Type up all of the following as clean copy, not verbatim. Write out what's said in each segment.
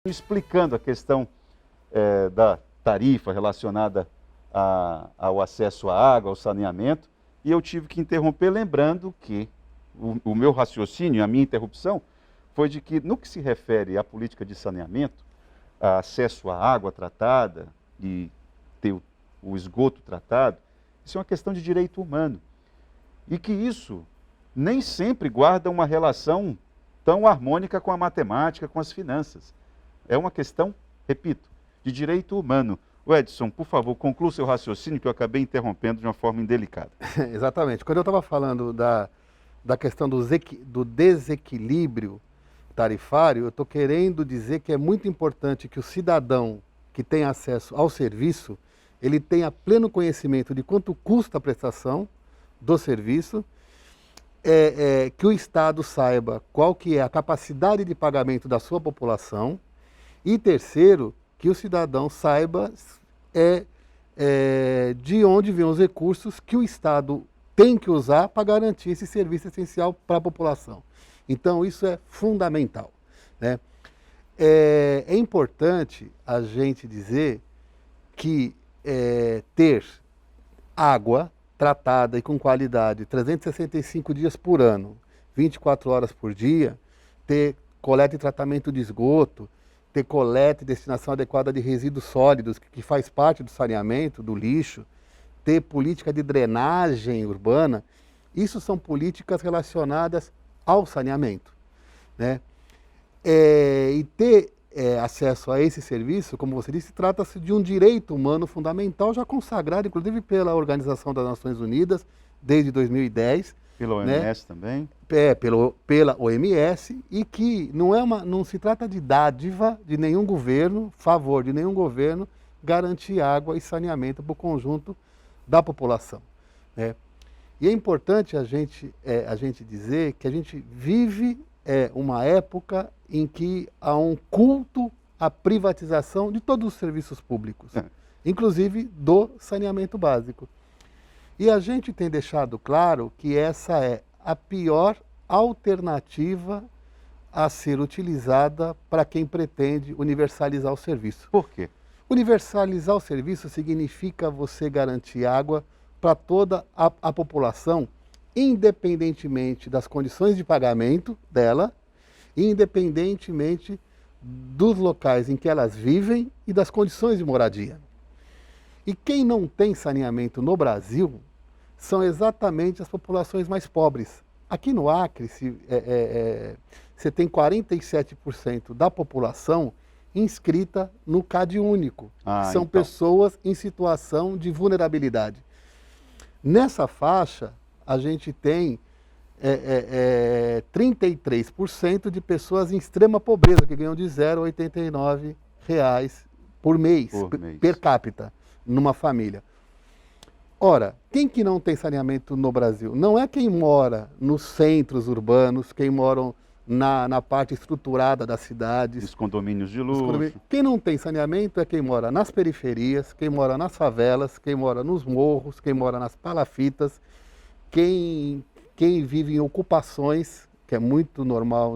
explicando a questão da tarifa relacionada ao acesso à água, ao saneamento, e eu tive que interromper lembrando que o meu raciocínio, a minha interrupção, foi de que no que se refere à política de saneamento, a acesso à água tratada e ter o esgoto tratado, isso é uma questão de direito humano. E que isso nem sempre guarda uma relação tão harmônica com a matemática, com as finanças. É uma questão, repito, de direito humano. O Edson, por favor, conclua o seu raciocínio, que eu acabei interrompendo de uma forma indelicada. Exatamente. Quando eu estava falando da questão do desequilíbrio tarifário, eu estou querendo dizer que é muito importante que o cidadão que tem acesso ao serviço, ele tenha pleno conhecimento de quanto custa a prestação do serviço, que o Estado saiba qual que é a capacidade de pagamento da sua população, e terceiro, que o cidadão saiba de onde vêm os recursos que o Estado tem que usar para garantir esse serviço essencial para a população. Então, isso é fundamental, né? É importante a gente dizer que ter água tratada e com qualidade 365 dias por ano, 24 horas por dia, ter coleta e tratamento de esgoto, ter coleta e destinação adequada de resíduos sólidos, que faz parte do saneamento, do lixo, ter política de drenagem urbana, isso são políticas relacionadas ao saneamento, né? E ter acesso a esse serviço, como você disse, trata-se de um direito humano fundamental, já consagrado, inclusive, pela Organização das Nações Unidas, desde 2010. Pela OMS, né? Também? Pela OMS, e que não se trata de dádiva de nenhum governo, favor de nenhum governo, garantir água e saneamento para o conjunto da população, né? E é importante a gente dizer que a gente vive uma época em que há um culto à privatização de todos os serviços públicos, inclusive do saneamento básico. E a gente tem deixado claro que essa é a pior alternativa a ser utilizada para quem pretende universalizar o serviço. Por quê? Universalizar o serviço significa você garantir água para toda a população, independentemente das condições de pagamento dela, independentemente dos locais em que elas vivem e das condições de moradia. E quem não tem saneamento no Brasil são exatamente as populações mais pobres. Aqui no Acre, você tem 47% da população inscrita no CadÚnico. São pessoas em situação de vulnerabilidade. Nessa faixa, a gente tem 33% de pessoas em extrema pobreza, que ganham de R$ 0,89 por mês, per capita, numa família. Ora, quem que não tem saneamento no Brasil? Não é quem mora nos centros urbanos, quem mora na parte estruturada das cidades. Os condomínios de luxo. Quem não tem saneamento é quem mora nas periferias, quem mora nas favelas, quem mora nos morros, quem mora nas palafitas, quem vive em ocupações, que é muito normal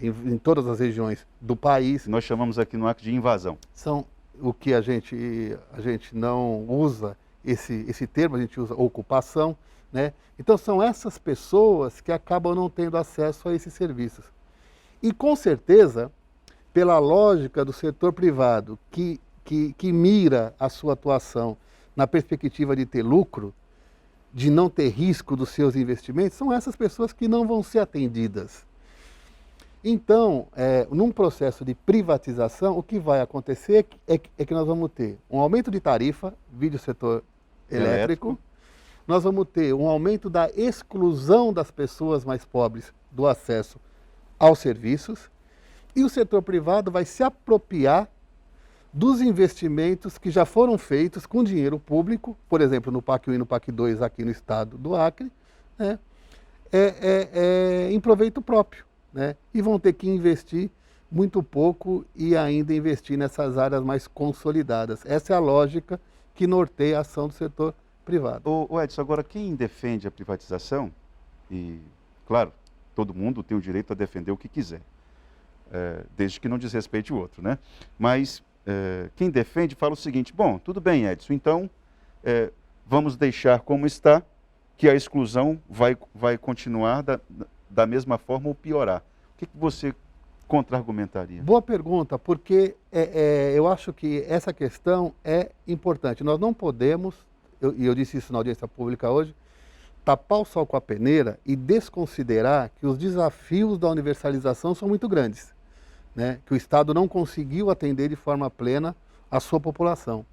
em todas as regiões do país. Nós chamamos aqui no Acre de invasão. São o que a gente não usa esse termo, a gente usa ocupação, né? Então são essas pessoas que acabam não tendo acesso a esses serviços. E com certeza, pela lógica do setor privado, que mira a sua atuação na perspectiva de ter lucro, de não ter risco dos seus investimentos, são essas pessoas que não vão ser atendidas. Então, num processo de privatização, o que vai acontecer é que nós vamos ter um aumento de tarifa, vide o setor elétrico, nós vamos ter um aumento da exclusão das pessoas mais pobres do acesso aos serviços, e o setor privado vai se apropriar dos investimentos que já foram feitos com dinheiro público, por exemplo, no PAC 1 e no PAC 2 aqui no estado do Acre, né, em proveito próprio, né, e vão ter que investir muito pouco e ainda investir nessas áreas mais consolidadas. Essa é a lógica que norteia a ação do setor privado. O Edson, agora quem defende a privatização, e claro, todo mundo tem o direito a defender o que quiser, desde que não desrespeite o outro, né? Mas quem defende fala o seguinte: bom, tudo bem, Edson, então vamos deixar como está, que a exclusão vai continuar da mesma forma ou piorar. O que você contra-argumentaria? Boa pergunta, porque eu acho que essa questão é importante. Nós não podemos, e eu disse isso na audiência pública hoje, tapar o sol com a peneira e desconsiderar que os desafios da universalização são muito grandes, né? Que o Estado não conseguiu atender de forma plena a sua população.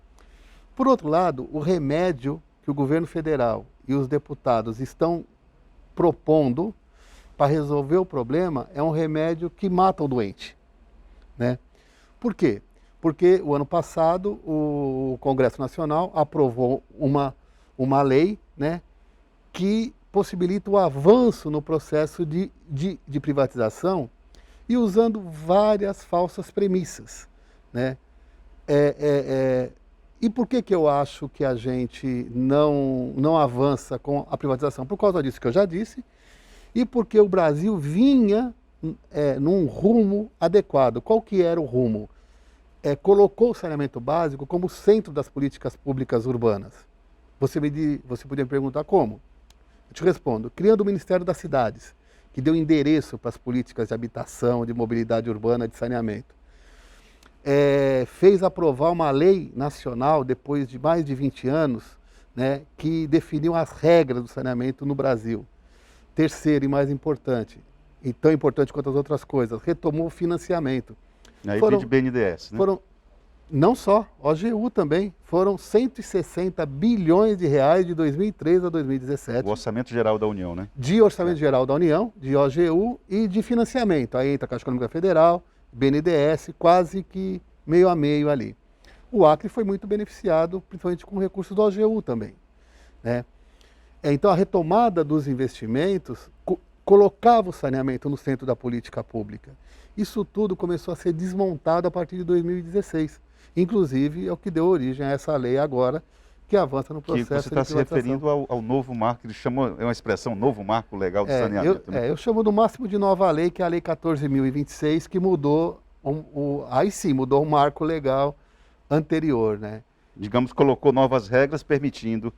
Por outro lado, o remédio que o governo federal e os deputados estão propondo para resolver o problema é um remédio que mata o doente, né? Por quê? Porque o ano passado o Congresso Nacional aprovou uma lei, né, que possibilita o avanço no processo de privatização e usando várias falsas premissas, né? E por que eu acho que a gente não avança com a privatização? Por causa disso que eu já disse, e porque o Brasil vinha num rumo adequado. Qual que era o rumo? Colocou o saneamento básico como centro das políticas públicas urbanas. Você podia me perguntar como? Eu te respondo: criando o Ministério das Cidades, que deu endereço para as políticas de habitação, de mobilidade urbana, de saneamento. Fez aprovar uma lei nacional, depois de mais de 20 anos, né, que definiu as regras do saneamento no Brasil. Terceiro e mais importante, e tão importante quanto as outras coisas, retomou o financiamento. Aí vem de BNDES, né? Não só, OGU também, foram 160 bilhões de reais de 2003 a 2017. O Orçamento Geral da União, né? De Orçamento Geral da União, de OGU e de financiamento. Aí entra a Caixa Econômica Federal, BNDES, quase que meio a meio ali. O Acre foi muito beneficiado, principalmente com recursos do OGU também, né? Então a retomada dos investimentos colocava o saneamento no centro da política pública. Isso tudo começou a ser desmontado a partir de 2016. Inclusive, é o que deu origem a essa lei agora, que avança no processo de privatização. Que você está se referindo ao novo marco, ele chamou, é uma expressão, novo marco legal de saneamento. Eu chamo do máximo de nova lei, que é a Lei 14.026, que mudou, aí sim, mudou o marco legal anterior, né? Digamos, colocou novas regras permitindo...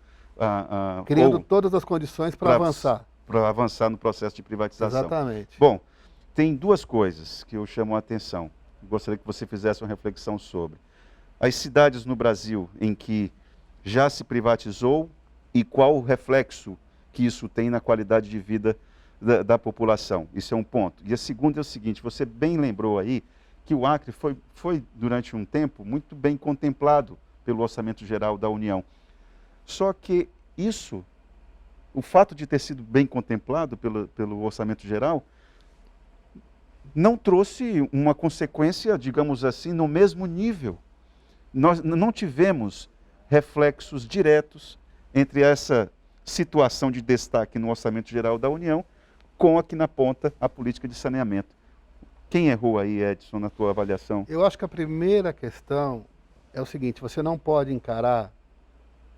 criando todas as condições para avançar. Para avançar no processo de privatização. Exatamente. Bom, tem duas coisas que eu chamo a atenção. Gostaria que você fizesse uma reflexão sobre. As cidades no Brasil em que já se privatizou e qual o reflexo que isso tem na qualidade de vida da população. Isso é um ponto. E a segunda é o seguinte: você bem lembrou aí que o Acre foi durante um tempo muito bem contemplado pelo Orçamento Geral da União. Só que isso, o fato de ter sido bem contemplado pelo Orçamento Geral, não trouxe uma consequência, digamos assim, no mesmo nível. Nós não tivemos reflexos diretos entre essa situação de destaque no Orçamento Geral da União com aqui na ponta a política de saneamento. Quem errou aí, Edson, na tua avaliação? Eu acho que a primeira questão é o seguinte: você não pode encarar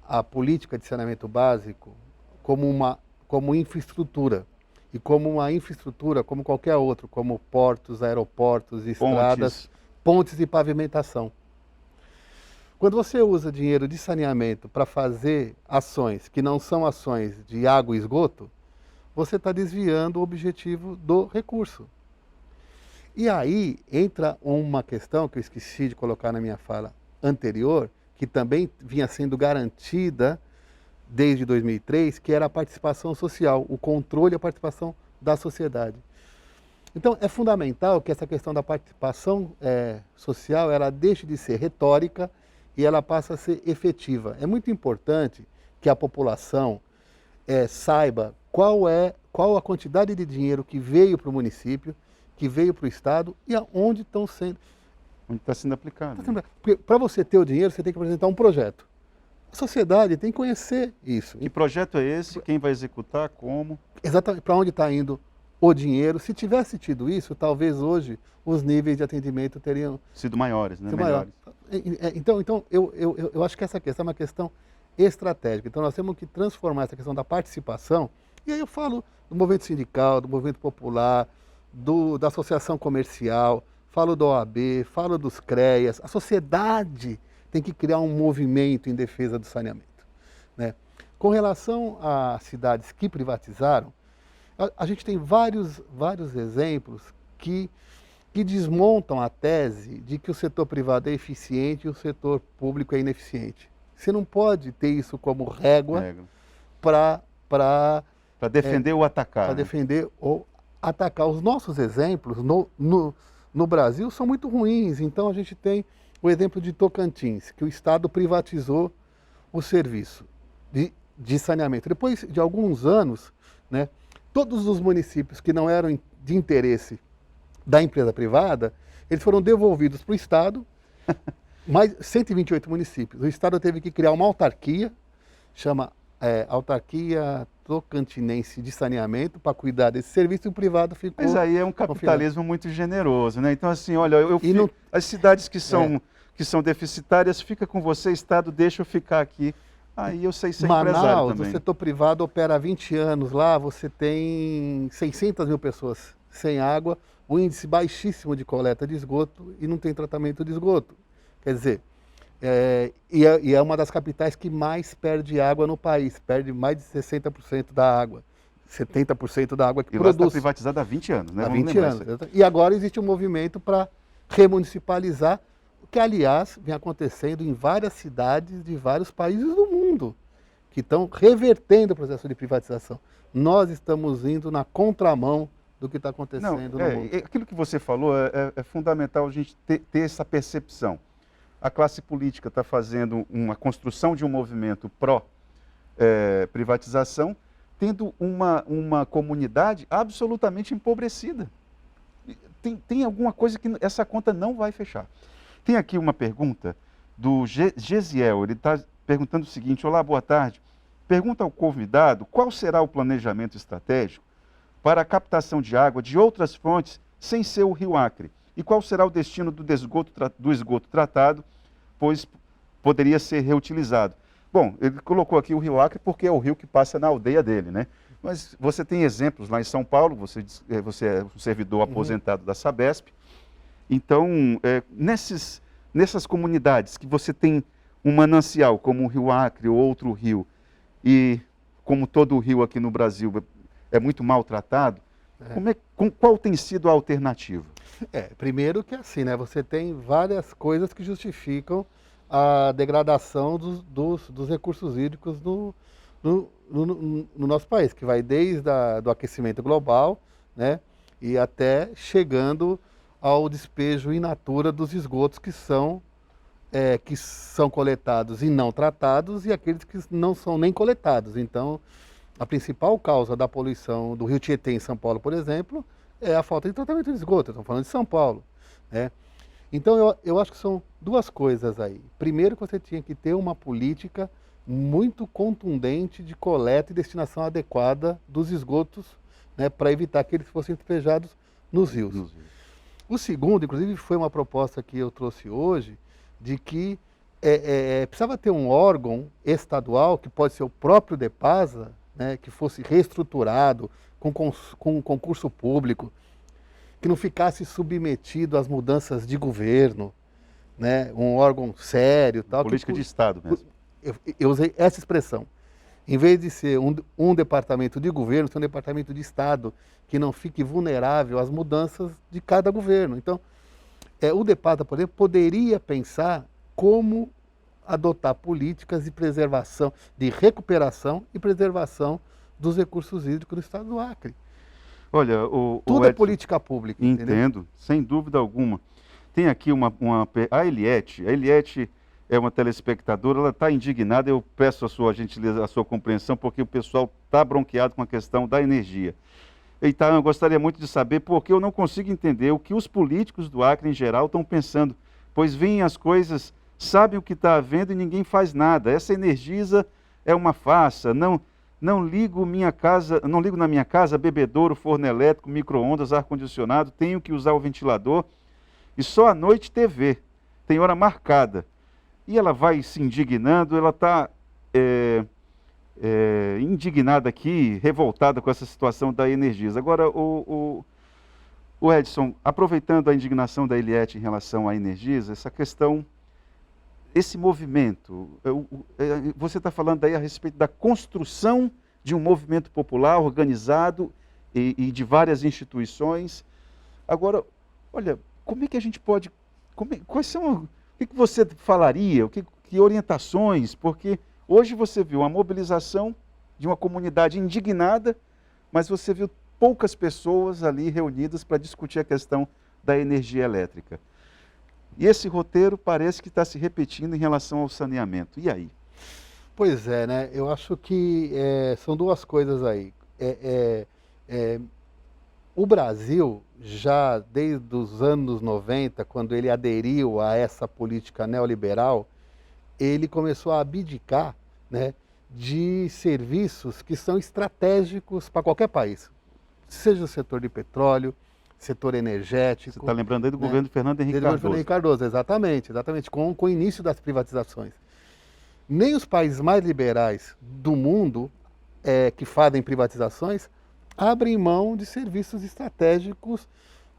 a política de saneamento básico como infraestrutura. E como uma infraestrutura, como qualquer outro, como portos, aeroportos, estradas, pontes e pavimentação. Quando você usa dinheiro de saneamento para fazer ações que não são ações de água e esgoto, você está desviando o objetivo do recurso. E aí entra uma questão que eu esqueci de colocar na minha fala anterior, que também vinha sendo garantida desde 2003, que era a participação social, o controle e a participação da sociedade. Então, é fundamental que essa questão da participação social, ela deixe de ser retórica e ela passe a ser efetiva. É muito importante que a população saiba qual a quantidade de dinheiro que veio para o município, que veio para o Estado e aonde estão sendo... Onde está sendo aplicado. Porque para você ter o dinheiro, você tem que apresentar um projeto. A sociedade tem que conhecer isso. Que projeto é esse? Quem vai executar? Como? Exatamente. Para onde está indo o dinheiro? Se tivesse tido isso, talvez hoje os níveis de atendimento teriam... sido maiores, né? Melhores. Então eu acho que essa questão é uma questão estratégica. Então nós temos que transformar essa questão da participação, e aí eu falo do movimento sindical, do movimento popular, da associação comercial, falo da OAB, falo dos CREAS. A sociedade tem que criar um movimento em defesa do saneamento, né? Com relação às cidades que privatizaram, a gente tem vários exemplos que desmontam a tese de que o setor privado é eficiente e o setor público é ineficiente. Você não pode ter isso como régua para defender ou atacar. Para defender ou atacar. Os nossos exemplos no Brasil são muito ruins. Então a gente tem o exemplo de Tocantins, que o Estado privatizou o serviço de saneamento. Depois de alguns anos, né, todos os municípios que não eram de interesse da empresa privada, eles foram devolvidos para o Estado, mais 128 municípios. O Estado teve que criar uma autarquia, chama Autarquia Tocantinense de Saneamento, para cuidar desse serviço, e o privado ficou... Mas aí é um capitalismo muito generoso, né? Então, assim, olha, as cidades que são deficitárias, fica com você, Estado, deixa eu ficar aqui. Aí eu sei ser empresário Manaus, também. o setor privado opera há 20 anos lá, você tem 600 mil pessoas sem água, o índice baixíssimo de coleta de esgoto e não tem tratamento de esgoto. Quer dizer, é uma das capitais que mais perde água no país, perde mais de 60% da água, 70% da água que produz. Lá está privatizada há 20 anos, né? Há 20 anos. E agora existe um movimento para remunicipalizar, o que, aliás, vem acontecendo em várias cidades de vários países do mundo, que estão revertendo o processo de privatização. Nós estamos indo na contramão do que está acontecendo no mundo. Aquilo que você falou é fundamental a gente ter essa percepção. A classe política está fazendo uma construção de um movimento pró-privatização, tendo uma comunidade absolutamente empobrecida. Tem alguma coisa que essa conta não vai fechar. Tem aqui uma pergunta do Gesiel, ele está perguntando o seguinte: olá, boa tarde. Pergunta ao convidado qual será o planejamento estratégico para a captação de água de outras fontes sem ser o Rio Acre? E qual será o destino do esgoto tratado, pois poderia ser reutilizado? Bom, ele colocou aqui o Rio Acre porque é o rio que passa na aldeia dele, né? Mas você tem exemplos lá em São Paulo, você é um servidor aposentado da Sabesp. Então, nessas comunidades que você tem um manancial, como o Rio Acre ou outro rio, e como todo rio aqui no Brasil é muito maltratado, qual tem sido a alternativa? Primeiro que assim, né? Você tem várias coisas que justificam a degradação dos recursos hídricos no nosso país, que vai desde do aquecimento global, né, e até chegando ao despejo in natura dos esgotos que são coletados e não tratados, e aqueles que não são nem coletados. Então, a principal causa da poluição do Rio Tietê em São Paulo, por exemplo, é a falta de tratamento de esgoto. Estamos falando de São Paulo, né? Então, eu acho que são duas coisas aí. Primeiro, que você tinha que ter uma política muito contundente de coleta e destinação adequada dos esgotos, né, para evitar que eles fossem despejados nos rios. O segundo, inclusive, foi uma proposta que eu trouxe hoje, de que precisava ter um órgão estadual, que pode ser o próprio DEPASA, né, que fosse reestruturado, com concurso público, que não ficasse submetido às mudanças de governo, né, um órgão sério. Tal, política de Estado mesmo. Eu usei essa expressão. Em vez de ser um departamento de governo, ser um departamento de Estado, que não fique vulnerável às mudanças de cada governo. Então, o DEPASA, por exemplo, poderia pensar como adotar políticas de preservação, de recuperação e preservação dos recursos hídricos do estado do Acre. Olha, tudo é política pública. Entendo, entendeu? Sem dúvida alguma. Tem aqui a Eliette é uma telespectadora, ela está indignada, eu peço a sua gentileza, a sua compreensão, porque o pessoal está bronqueado com a questão da energia. Então, eu gostaria muito de saber por que eu não consigo entender o que os políticos do Acre, em geral, estão pensando, pois veem as coisas, sabem o que está havendo e ninguém faz nada. Essa Energisa é uma farsa, não ligo na minha casa bebedouro, forno elétrico, micro-ondas, ar-condicionado, tenho que usar o ventilador e só à noite TV, tem hora marcada. E ela vai se indignando, ela está indignada aqui, revoltada com essa situação da Energisa. Agora, o O Edson, aproveitando a indignação da Eliette em relação à Energisa, essa questão, esse movimento, você está falando aí a respeito da construção de um movimento popular organizado e de várias instituições. Agora, olha, como é que a gente pode, quais são, o que você falaria, que orientações, porque hoje você viu a mobilização de uma comunidade indignada, mas você viu poucas pessoas ali reunidas para discutir a questão da energia elétrica. E esse roteiro parece que está se repetindo em relação ao saneamento. E aí? Pois é, né? Eu acho que são duas coisas aí. O Brasil, já desde os anos 90, quando ele aderiu a essa política neoliberal, ele começou a abdicar, né, de serviços que são estratégicos para qualquer país. Seja o setor de petróleo, setor energético. Você está lembrando aí do né? governo de Fernando Henrique Fernando Cardoso. Henrique Cardoso, exatamente, com o início das privatizações. Nem os países mais liberais do mundo, que fazem privatizações, abrem mão de serviços estratégicos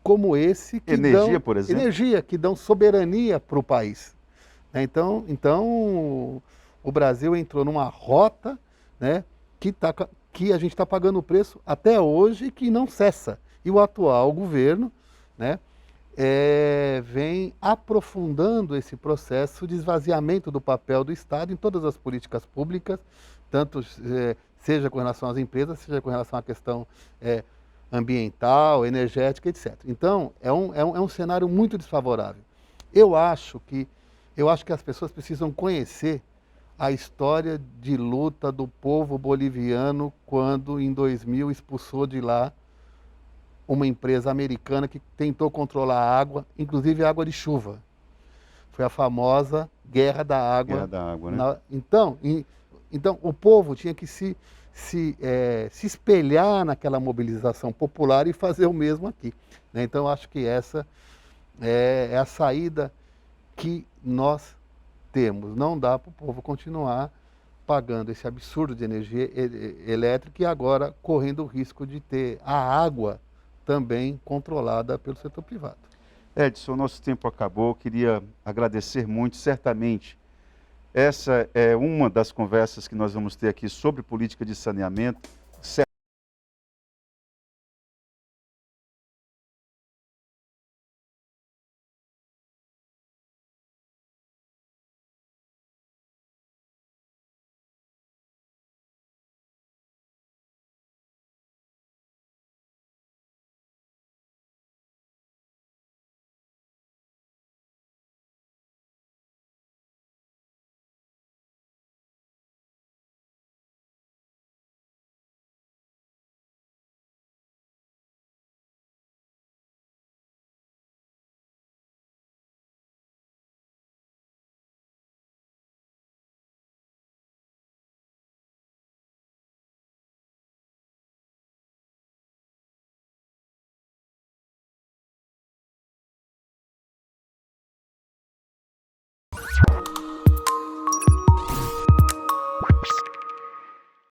como esse, que Energia, por exemplo. Energia, que dão soberania para o país. Então, o Brasil entrou numa rota, né, que a gente está pagando o preço até hoje, que não cessa. E o atual governo, né, vem aprofundando esse processo de esvaziamento do papel do Estado em todas as políticas públicas, tanto seja com relação às empresas, seja com relação à questão ambiental, energética, etc. Então, é um cenário muito desfavorável. Eu acho que as pessoas precisam conhecer a história de luta do povo boliviano quando, em 2000, expulsou de lá uma empresa americana que tentou controlar a água, inclusive a água de chuva. Foi a famosa Guerra da Água. Guerra da Água, né? Então, o povo tinha que se espelhar naquela mobilização popular e fazer o mesmo aqui. Né? Então, acho que essa é a saída que nós temos. Não dá para o povo continuar pagando esse absurdo de energia elétrica e agora correndo o risco de ter a água também controlada pelo setor privado. Edson, nosso tempo acabou, queria agradecer muito, certamente. Essa é uma das conversas que nós vamos ter aqui sobre política de saneamento.